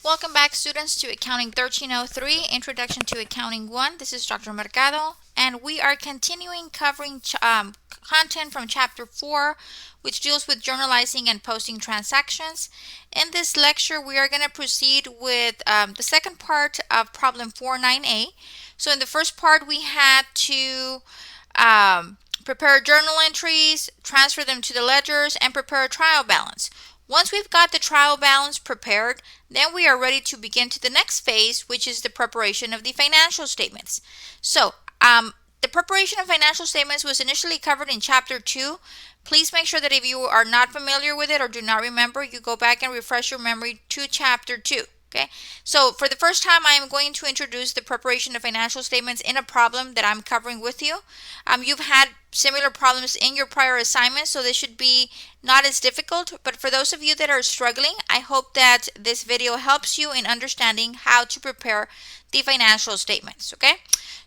Welcome back, students, to Accounting 1303, Introduction to Accounting 1. This is Dr. Mercado, and we are continuing covering content from Chapter 4, which deals with journalizing and posting transactions. In this lecture, we are going to proceed with the second part of Problem 49A. So in the first part, we had to prepare journal entries, transfer them to the ledgers, and prepare a trial balance. Once we've got the trial balance prepared, then we are ready to begin to the next phase, which is the preparation of the financial statements. So, the preparation of financial statements was initially covered in Chapter 2. Please make sure that if you are not familiar with it or do not remember, you go back and refresh your memory to Chapter 2. Okay, so for the first time, I am going to introduce the preparation of financial statements in a problem that I'm covering with you. You've had similar problems in your prior assignments, so this should be not as difficult. But for those of you that are struggling, I hope that this video helps you in understanding how to prepare the financial statements. Okay,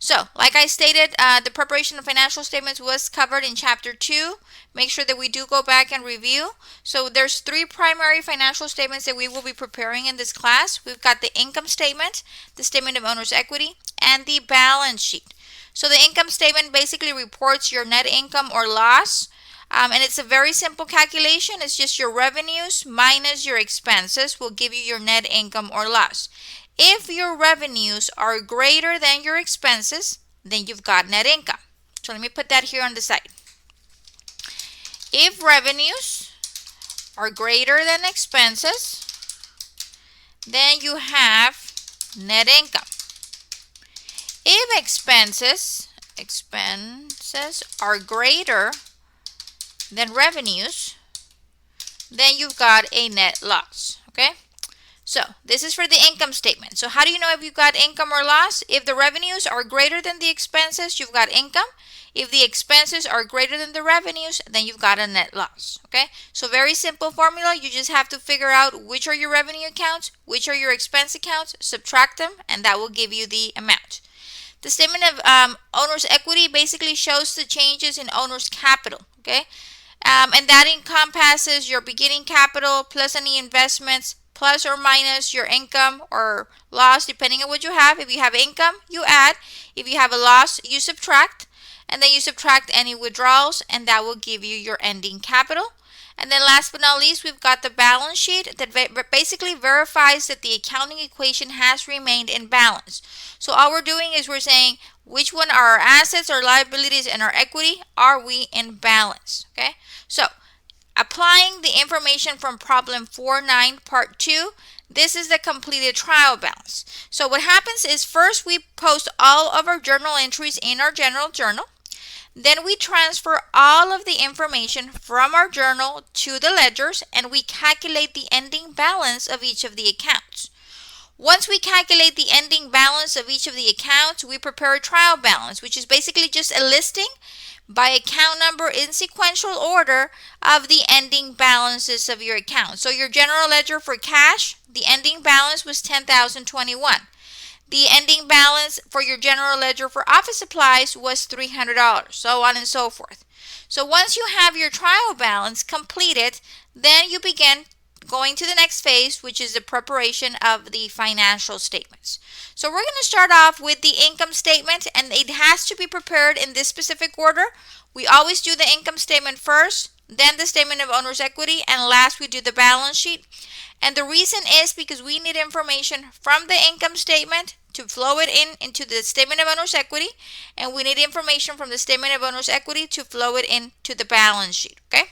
so like I stated, the preparation of financial statements was covered in Chapter 2. Make sure that we do go back and review. So there's three primary financial statements that we will be preparing in this class. We've got the income statement, the statement of owner's equity, and the balance sheet. So the income statement basically reports your net income or loss. And it's a very simple calculation. It's just your revenues minus your expenses will give you your net income or loss. If your revenues are greater than your expenses, then you've got net income. So let me put that here on the side. If revenues are greater than expenses, then you have net income. If expenses are greater than revenues, then you've got a net loss. Okay? So this is for the income statement. So how do you know if you've got income or loss? If the revenues are greater than the expenses, you've got income. If the expenses are greater than the revenues, then you've got a net loss. Okay, so very simple formula. You just have to figure out which are your revenue accounts, which are your expense accounts, subtract them, and that will give you the amount. The statement of owner's equity basically shows the changes in owner's capital. Okay, and that encompasses your beginning capital plus any investments, plus or minus your income or loss, depending on what you have. If you have income, you add. If you have a loss, you subtract. And then you subtract any withdrawals, and that will give you your ending capital. And then last but not least, we've got the balance sheet that basically verifies that the accounting equation has remained in balance. So all we're doing is we're saying which one are our assets, our liabilities, and our equity. Are we in balance? Okay, so applying the information from problem 4.9 part 2, this is the completed trial balance. So what happens is first we post all of our journal entries in our general journal. Then we transfer all of the information from our journal to the ledgers, and we calculate the ending balance of each of the accounts. Once we calculate the ending balance of each of the accounts, we prepare a trial balance, which is basically just a listing by account number in sequential order of the ending balances of your account. So your general ledger for cash, the ending balance was $10,021. The ending balance for your general ledger for office supplies was $300, so on and so forth. So once you have your trial balance completed, then you begin going to the next phase, which is the preparation of the financial statements. So we're going to start off with the income statement, and it has to be prepared in this specific order. We always do the income statement first, then the statement of owner's equity, and last we do the balance sheet. And the reason is because we need information from the income statement to flow it into the statement of owner's equity, and we need information from the statement of owner's equity to flow it into the balance sheet. Okay,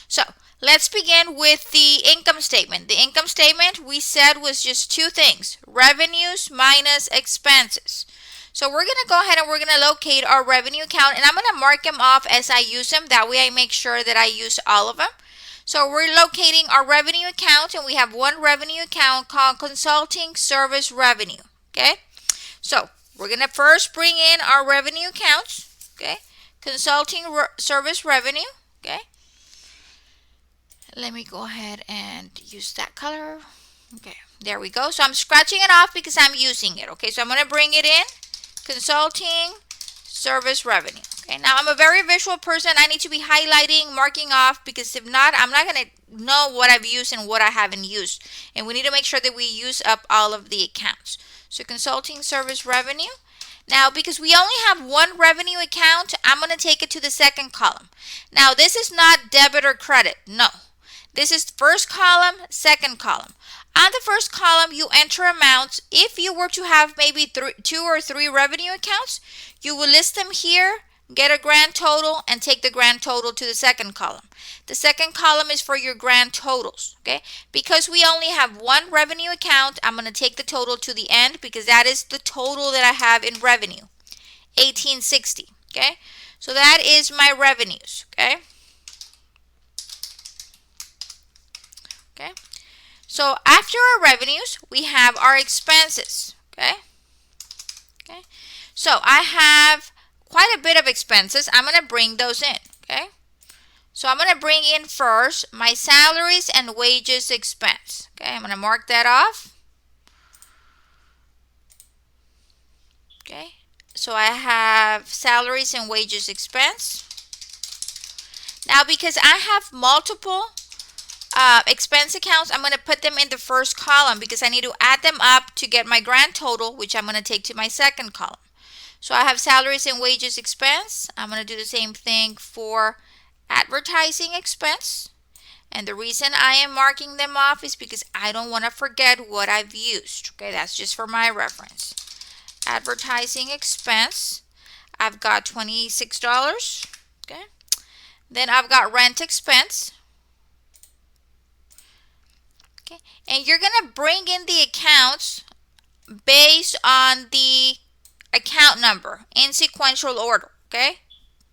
so let's begin with the income statement. The income statement we said was just two things: revenues minus expenses. So we're going to go ahead and we're going to locate our revenue account, and I'm going to mark them off as I use them. That way I make sure that I use all of them. So we're locating our revenue account, and we have one revenue account called consulting service revenue. Okay, so we're going to first bring in our revenue accounts. Okay, consulting service revenue. Okay, let me go ahead and use that color. Okay, there we go. So I'm scratching it off because I'm using it. Okay, so I'm going to bring it in. Consulting service revenue. Okay, now I'm a very visual person. I need to be highlighting, marking off, because if not, I'm not going to know what I've used and what I haven't used. And we need to make sure that we use up all of the accounts. So consulting service revenue. Now, because we only have one revenue account, I'm going to take it to the second column. Now, this is not debit or credit. No. This is first column, second column. On the first column, you enter amounts. If you were to have maybe 2 or 3 revenue accounts, you will list them here, get a grand total, and take the grand total to the second column. The second column is for your grand totals, okay? Because we only have one revenue account, I'm going to take the total to the end because that is the total that I have in revenue, 1860, okay? So that is my revenues, okay? Okay. So after our revenues, we have our expenses, okay? Okay. So I have quite a bit of expenses. I'm going to bring those in, okay? So I'm going to bring in first my salaries and wages expense. Okay, I'm going to mark that off. Okay, so I have salaries and wages expense. Now, because I have multiple expense accounts, I'm going to put them in the first column because I need to add them up to get my grand total, which I'm going to take to my second column. So I have salaries and wages expense. I'm going to do the same thing for advertising expense. And the reason I am marking them off is because I don't want to forget what I've used. Okay, that's just for my reference. Advertising expense, I've got $26. Okay, then I've got rent expense. Okay, and you're going to bring in the accounts based on the account number in sequential order. Okay,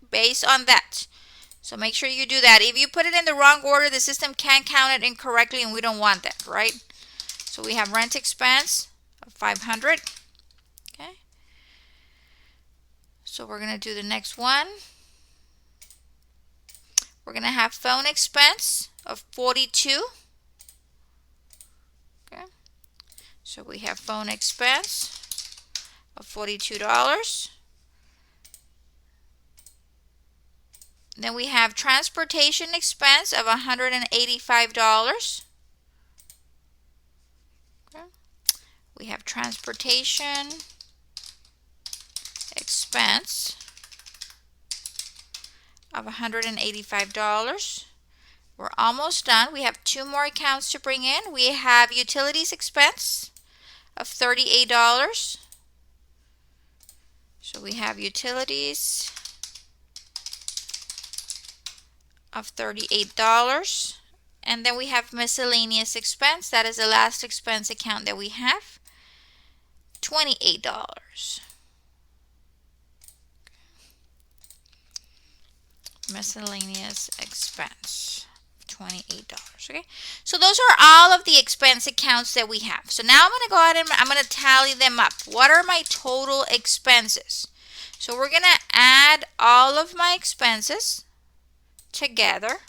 based on that. So make sure you do that. If you put it in the wrong order, the system can count it incorrectly, and we don't want that, right? So we have rent expense of $500. Okay. So we're going to do the next one. We're going to have phone expense of $42. Okay. So we have phone expense of $42. Then we have transportation expense of $185. Okay. We have transportation expense of $185. We're almost done. We have 2 more accounts to bring in. We have utilities expense of $38. So we have utilities of $38. And then we have miscellaneous expense. That is the last expense account that we have, $28. Miscellaneous expense, $28. Okay, so those are all of the expense accounts that we have. So now I'm going to go ahead and I'm going to tally them up. What are my total expenses? So we're going to add all of my expenses together,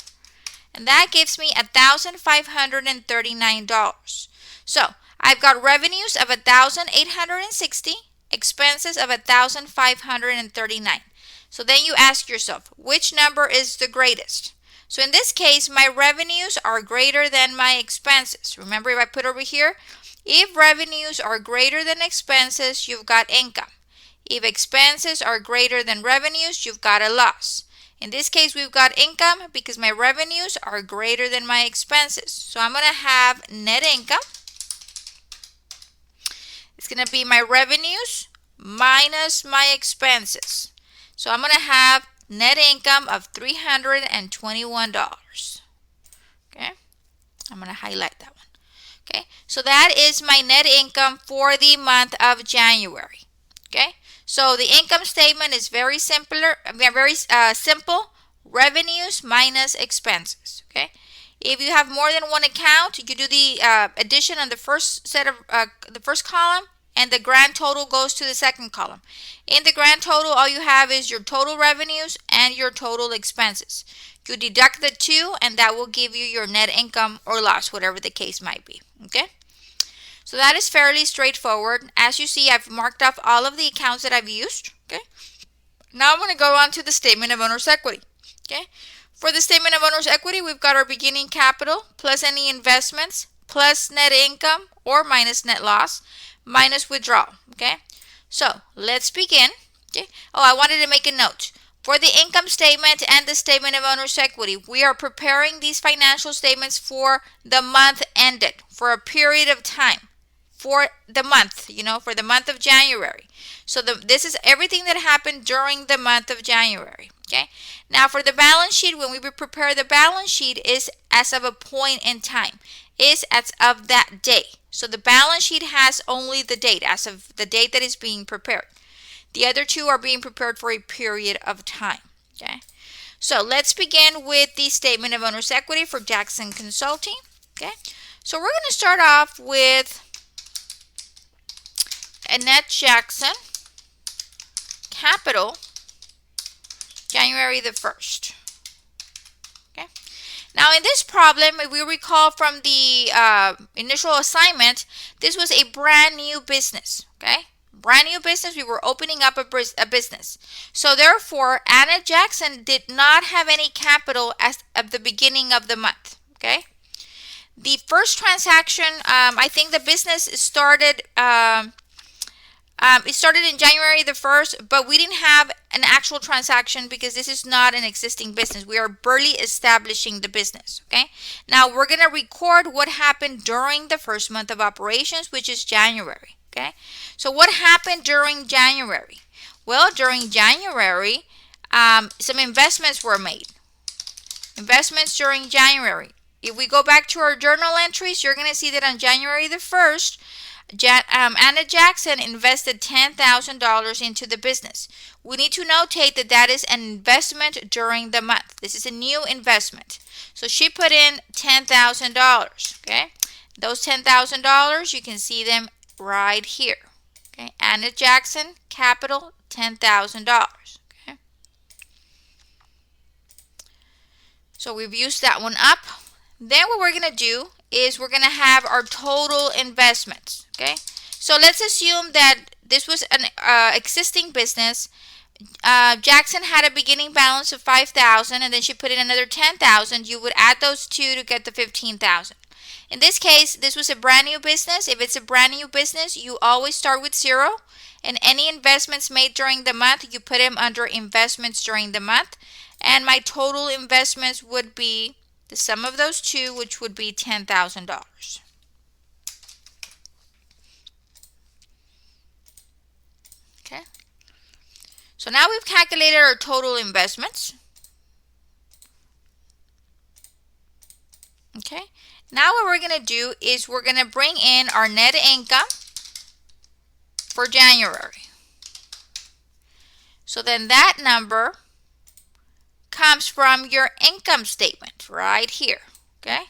and that gives me $1,539. So I've got revenues of $1,860, expenses of $1,539. So then you ask yourself, which number is the greatest? So in this case, my revenues are greater than my expenses. Remember, if I put over here, if revenues are greater than expenses, you've got income. If expenses are greater than revenues, you've got a loss. In this case, we've got income because my revenues are greater than my expenses. So I'm going to have net income. It's going to be my revenues minus my expenses. So I'm going to have net income of $321. Okay, I'm going to highlight that one. Okay, so that is my net income for the month of January. Okay, so the income statement is very simple. Revenues minus expenses. Okay, if you have more than one account, you do the addition on the first set of the first column, and the grand total goes to the second column. In the grand total, all you have is your total revenues and your total expenses. You deduct the two, and that will give you your net income or loss, whatever the case might be. Okay, so that is fairly straightforward. As you see, I've marked off all of the accounts that I've used. Okay, Now I'm going to go on to the statement of owner's equity. Okay. For the statement of owner's equity, we've got our beginning capital plus any investments plus net income or minus net loss minus withdrawal. Okay. So let's begin. Okay. Oh, I wanted to make a note. For the income statement and the statement of owner's equity, we are preparing these financial statements for the month ended, for a period of time, for the month, for the month of January. So this is everything that happened during the month of January. Okay. Now for the balance sheet, when we prepare the balance sheet is as of a point in time, is as of that day. So the balance sheet has only the date, as of the date that is being prepared. The other two are being prepared for a period of time. Okay. So let's begin with the statement of owner's equity for Jackson Consulting. Okay. So we're going to start off with Annette Jackson, capital, January the 1st. Okay. Now in this problem, if we recall from the initial assignment, this was a brand new business. Okay. Brand new business. We were opening up a business. So therefore, Annette Jackson did not have any capital as of the beginning of the month. Okay. The first transaction, I think the business started. It started in January the 1st, but we didn't have an actual transaction because this is not an existing business. We are barely establishing the business. Okay. Now we're going to record what happened during the first month of operations, which is January. Okay. So what happened during January? Well, during January, some investments were made. Investments during January. If we go back to our journal entries, you're going to see that on January the 1st, Annette Jackson invested $10,000 into the business. We need to notate that that is an investment during the month. This is a new investment. So she put in $10,000. Okay. Those $10,000, you can see them right here. Okay. Annette Jackson, capital, $10,000. Okay. So we've used that one up. Then what we're going to do is we're going to have our total investments. Okay. So let's assume that this was an existing business. Jackson had a beginning balance of $5,000 and then she put in another $10,000. You would add those two to get the $15,000. In this case, this was a brand new business. If it's a brand new business, you always start with zero. And any investments made during the month, you put them under investments during the month. And my total investments would be the sum of those two, which would be $10,000. Okay. So now we've calculated our total investments. Okay. Now what we're going to do is we're going to bring in our net income for January. So then that number comes from your income statement right here. Okay.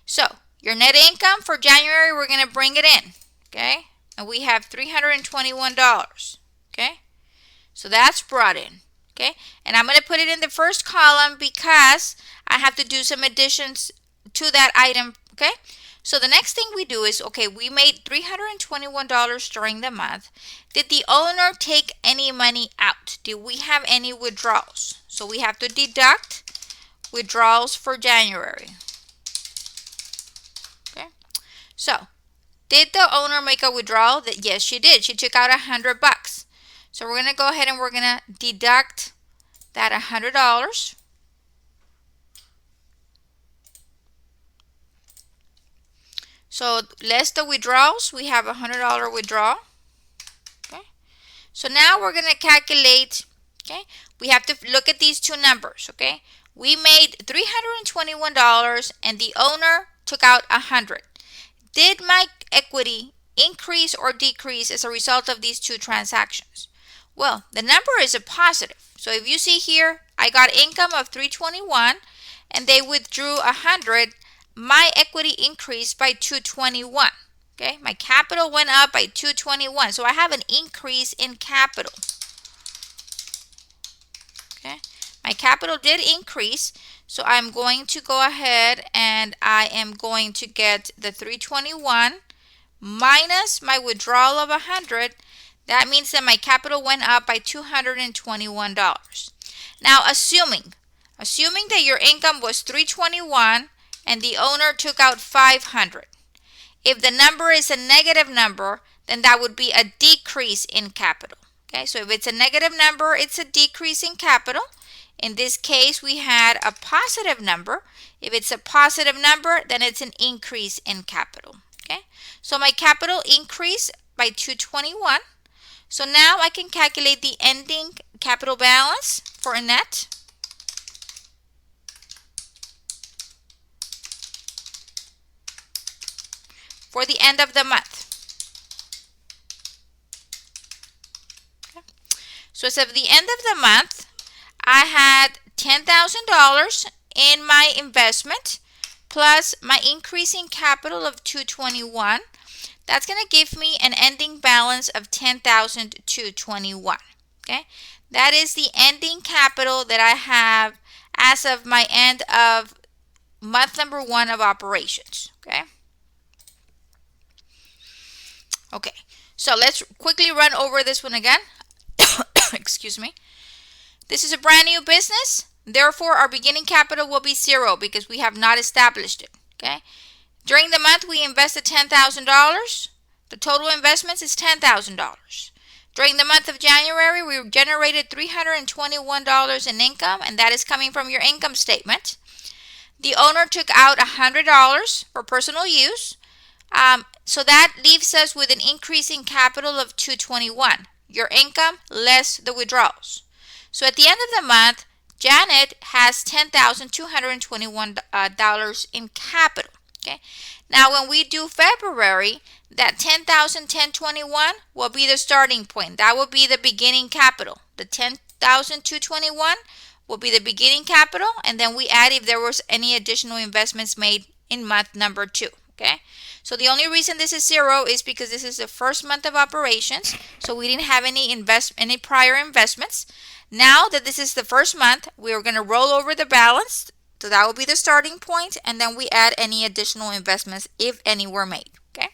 So your net income for January, we're going to bring it in. Okay. And we have $321. Okay. So that's brought in. Okay. And I'm going to put it in the first column because I have to do some additions to that item. Okay. So the next thing we do is, okay, we made $321 during the month. Did the owner take any money out? Did we have any withdrawals? So we have to deduct withdrawals for January. Okay. So did the owner make a withdrawal? Yes, she did. She took out $100. So we're going to go ahead and we're going to deduct that $100. So less the withdrawals, we have a $100 withdrawal. Okay. So now we're going to calculate. Okay. We have to look at these two numbers. Okay. We made $321 and the owner took out $100. Did my equity increase or decrease as a result of these two transactions? Well, the number is a positive. So if you see here, I got income of $321 and they withdrew $100. My equity increased by $221. Okay, my capital went up by $221. So I have an increase in capital. Okay, my capital did increase. So I'm going to go ahead and I am going to get the $321 minus my withdrawal of $100. That means that my capital went up by $221. Now, assuming that your income was $321 and the owner took out $500. If the number is a negative number, then that would be a decrease in capital. Okay, so if it's a negative number, it's a decrease in capital. In this case, we had a positive number. If it's a positive number, then it's an increase in capital. Okay, so my capital increased by $221. So now I can calculate the ending capital balance for Annette. For the end of the month. Okay. So as of the end of the month, I had $10,000 in my investment plus my increasing capital of $221. That's going to give me an ending balance of $10,221. Okay, that is the ending capital that I have as of my end of month number 1 of operations. Okay. Okay, so let's quickly run over this one again. Excuse me. This is a brand new business. Therefore, our beginning capital will be 0 because we have not established it. Okay. During the month, we invested $10,000. The total investments is $10,000. During the month of January, we generated $321 in income, and that is coming from your income statement. The owner took out $100 for personal use. So that leaves us with an increase in capital of $221. Your income less the withdrawals. So at the end of the month, Janet has $10,221 in capital. Okay. Now when we do February, that $10,1021 will be the starting point. That will be the beginning capital. The $10,221 will be the beginning capital, and then we add if there was any additional investments made in month number 2. Okay. So the only reason this is 0 is because this is the first month of operations. So we didn't have any prior investments. Now that this is the first month, we are going to roll over the balance. So that will be the starting point. And then we add any additional investments if any were made. Okay.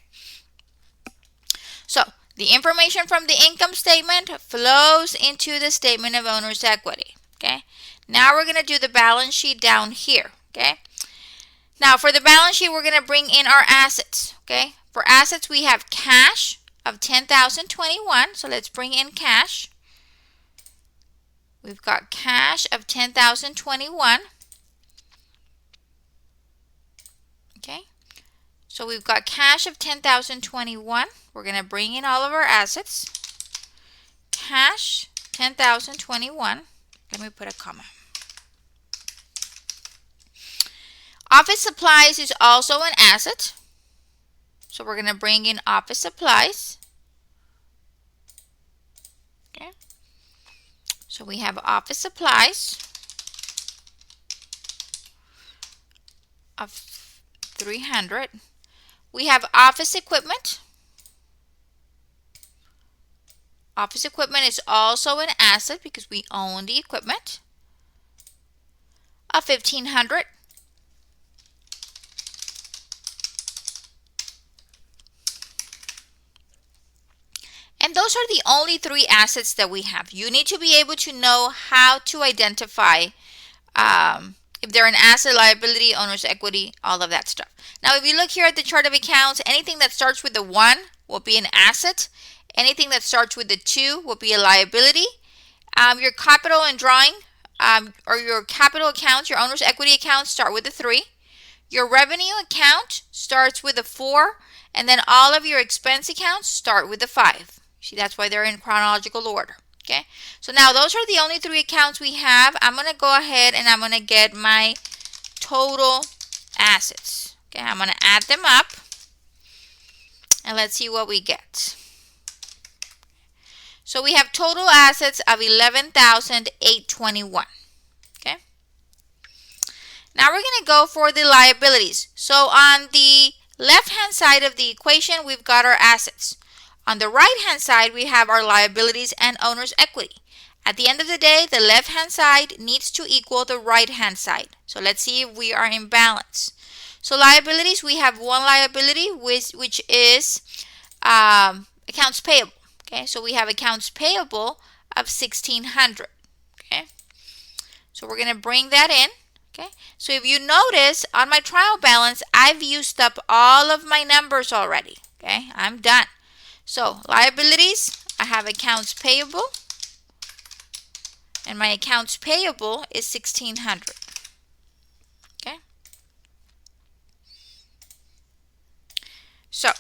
So the information from the income statement flows into the statement of owner's equity. Okay. Now we're going to do the balance sheet down here. Okay. Now, for the balance sheet, we're going to bring in our assets, okay? For assets, we have cash of $10,021, so let's bring in cash. We've got cash of $10,021, okay? So we've got cash of $10,021. We're going to bring in all of our assets. Cash, $10,021. Let me put a comma. Office supplies is also an asset. So we're going to bring in office supplies. Okay. So we have office supplies of $300. We have office equipment. Office equipment is also an asset because we own the equipment of $1,500. And those are the only 3 assets that we have. You need to be able to know how to identify if they're an asset, liability, owner's equity, all of that stuff. Now, if you look here at the chart of accounts, anything that starts with the 1 will be an asset. Anything that starts with the 2 will be a liability. Your capital and drawing or your capital accounts, your owner's equity accounts start with the 3. Your revenue account starts with the 4. And then all of your expense accounts start with the 5. See, that's why they're in chronological order. Okay, so now those are the only 3 accounts we have. I'm going to go ahead and I'm going to get my total assets. Okay, I'm going to add them up and let's see what we get. So we have total assets of $11,821. Okay, now we're going to go for the liabilities. So on the left-hand side of the equation, we've got our assets. On the right-hand side, we have our liabilities and owner's equity. At the end of the day, the left-hand side needs to equal the right-hand side. So let's see if we are in balance. So liabilities, we have one liability, which is accounts payable. Okay, so we have accounts payable of 1,600. Okay, so we're going to bring that in. Okay, so if you notice on my trial balance, I've used up all of my numbers already. Okay, I'm done. So liabilities, I have accounts payable, and my accounts payable is 1,600. Okay, so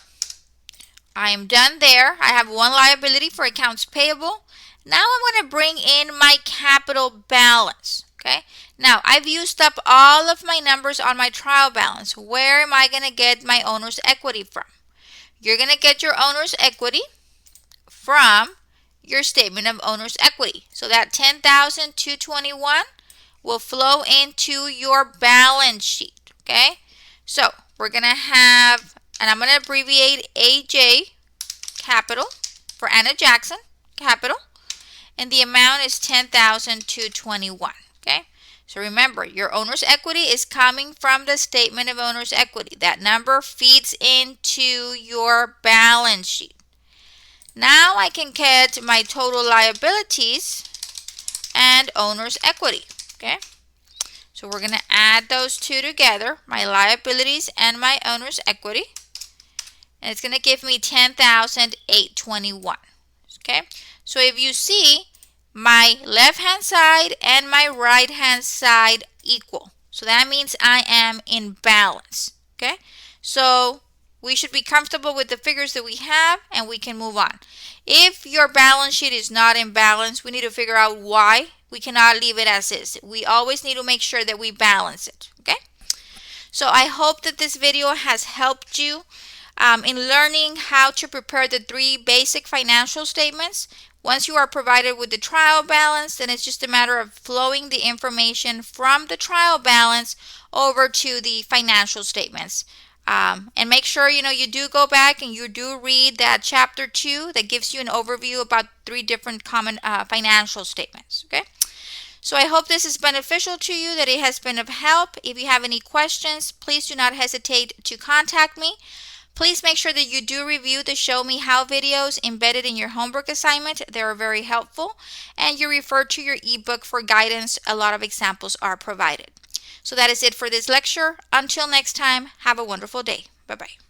I am done there. I have one liability for accounts payable. Now I'm going to bring in my capital balance. Okay, now I've used up all of my numbers on my trial balance. Where am I going to get my owner's equity from? You're going to get your owner's equity from your statement of owner's equity. So that 10,221 will flow into your balance sheet. Okay, so we're going to have, and I'm going to abbreviate AJ capital for Anna Jackson capital, and the amount is 10,221. Okay, so remember, your owner's equity is coming from the statement of owner's equity. That number feeds into your balance sheet. Now I can get my total liabilities and owner's equity. Okay, so we're going to add those two together, my liabilities and my owner's equity, and it's going to give me 10,821. Okay, so if you see, my left hand side and my right hand side equal, so that means I am in balance. Okay, so we should be comfortable with the figures that we have, and we can move on. If your balance sheet is not in balance, we need to figure out why. We cannot leave it as is. We always need to make sure that we balance it. Okay, so I hope that this video has helped you in learning how to prepare the 3 basic financial statements. Once you are provided with the trial balance, then it's just a matter of flowing the information from the trial balance over to the financial statements. And make sure you do go back and you do read that chapter 2 that gives you an overview about 3 different common financial statements. Okay, so I hope this is beneficial to you, that it has been of help. If you have any questions, please do not hesitate to contact me. Please make sure that you do review the Show Me How videos embedded in your homework assignment. They are very helpful. And you refer to your ebook for guidance. A lot of examples are provided. So that is it for this lecture. Until next time, have a wonderful day. Bye-bye.